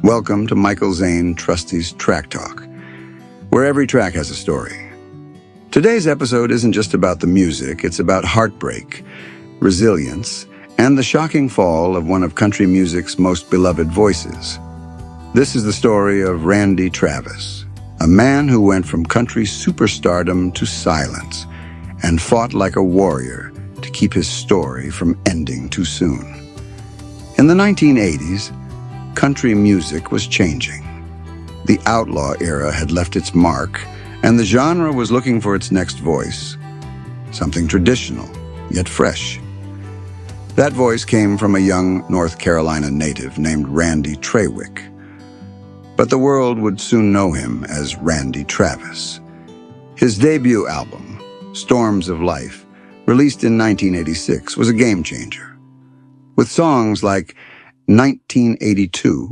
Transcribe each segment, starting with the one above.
Welcome to Michael Zane Trusty's TrackTalk, where every track has a story. Today's episode isn't just about the music, it's about heartbreak, resilience, and the shocking fall of one of country music's most beloved voices. This is the story of Randy Travis, a man who went from country superstardom to silence and fought like a warrior to keep his story from ending too soon. In the 1980s, country music was changing. The outlaw era had left its mark, and the genre was looking for its next voice, something traditional, yet fresh. That voice came from a young North Carolina native named Randy Trawick. But the world would soon know him as Randy Travis. His debut album, Storms of Life, released in 1986, was a game changer. With songs like 1982,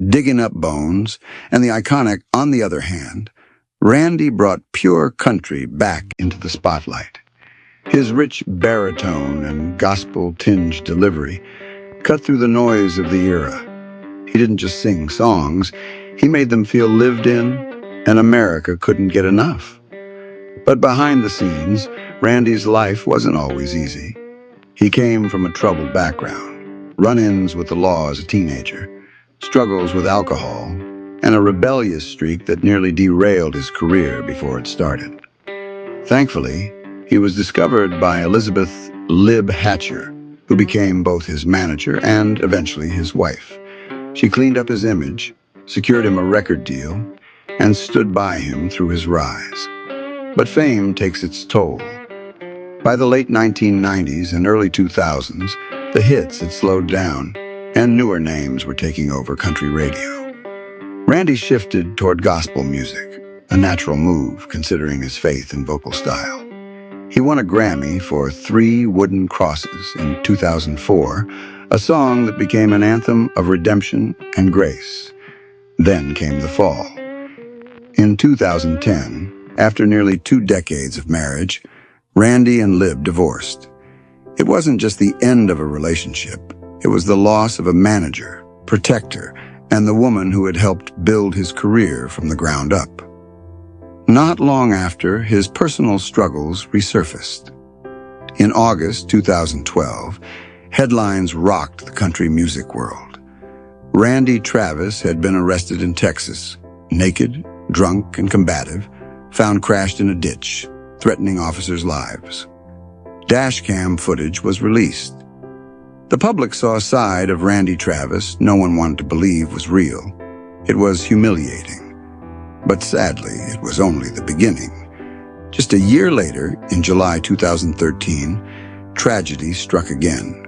Digging Up Bones, and the iconic On the Other Hand, Randy brought pure country back into the spotlight. His rich baritone and gospel-tinged delivery cut through the noise of the era. He didn't just sing songs, he made them feel lived in, and America couldn't get enough. But behind the scenes, Randy's life wasn't always easy. He came from a troubled background, run-ins with the law as a teenager, struggles with alcohol, and a rebellious streak that nearly derailed his career before it started. Thankfully, he was discovered by Elizabeth "Lib" Hatcher, who became both his manager and eventually his wife. She cleaned up his image, secured him a record deal, and stood by him through his rise. But fame takes its toll. By the late 1990s and early 2000s, the hits had slowed down, and newer names were taking over country radio. Randy shifted toward gospel music, a natural move considering his faith and vocal style. He won a Grammy for 3 Wooden Crosses in 2004, a song that became an anthem of redemption and grace. Then came the fall. In 2010, after nearly 2 decades of marriage, Randy and Lib divorced. It wasn't just the end of a relationship, it was the loss of a manager, protector, and the woman who had helped build his career from the ground up. Not long after, his personal struggles resurfaced. In August 2012, headlines rocked the country music world. Randy Travis had been arrested in Texas, naked, drunk, and combative, found crashed in a ditch, threatening officers' lives. Dashcam footage was released. The public saw a side of Randy Travis no one wanted to believe was real. It was humiliating. But sadly, it was only the beginning. Just a year later, in July 2013, tragedy struck again.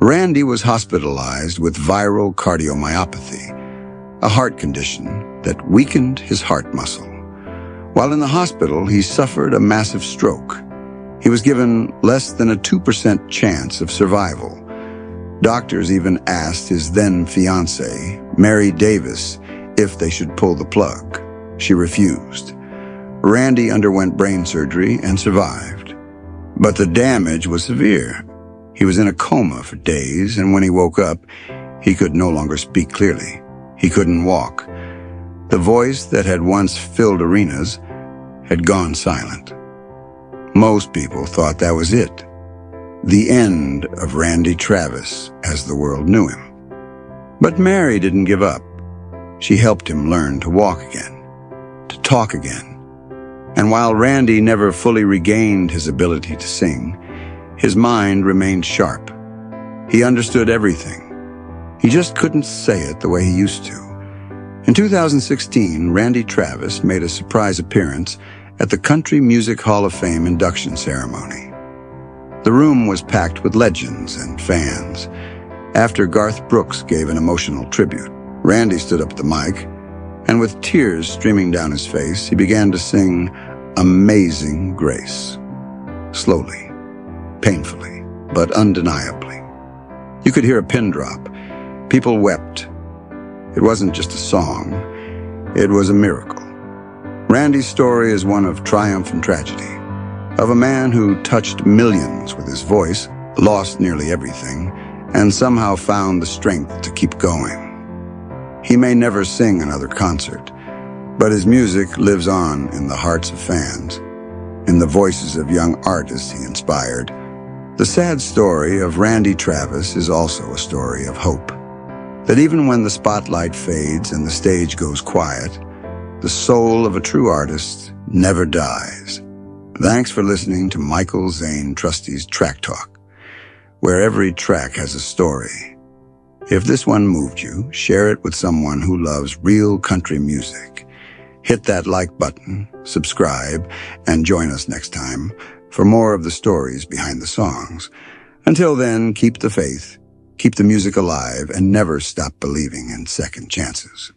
Randy was hospitalized with viral cardiomyopathy, a heart condition that weakened his heart muscle. While in the hospital, he suffered a massive stroke. He was given less than a 2% chance of survival. Doctors even asked his then-fiancée, Mary Davis, if they should pull the plug. She refused. Randy underwent brain surgery and survived. But the damage was severe. He was in a coma for days, and when he woke up, he could no longer speak clearly. He couldn't walk. The voice that had once filled arenas had gone silent. Most people thought that was it. The end of Randy Travis as the world knew him. But Mary didn't give up. She helped him learn to walk again, to talk again. And while Randy never fully regained his ability to sing, his mind remained sharp. He understood everything. He just couldn't say it the way he used to. In 2016, Randy Travis made a surprise appearance at the Country Music Hall of Fame induction ceremony. The room was packed with legends and fans. After Garth Brooks gave an emotional tribute, Randy stood up at the mic, and with tears streaming down his face, he began to sing Amazing Grace. Slowly, painfully, but undeniably. You could hear a pin drop. People wept. It wasn't just a song, it was a miracle. Randy's story is one of triumph and tragedy, of a man who touched millions with his voice, lost nearly everything, and somehow found the strength to keep going. He may never sing another concert, but his music lives on in the hearts of fans, in the voices of young artists he inspired. The sad story of Randy Travis is also a story of hope. That even when the spotlight fades and the stage goes quiet, the soul of a true artist never dies. Thanks for listening to Michael Zane Trusty's Track Talk, where every track has a story. If this one moved you, share it with someone who loves real country music. Hit that like button, subscribe, and join us next time for more of the stories behind the songs. Until then, keep the faith, keep the music alive, and never stop believing in second chances.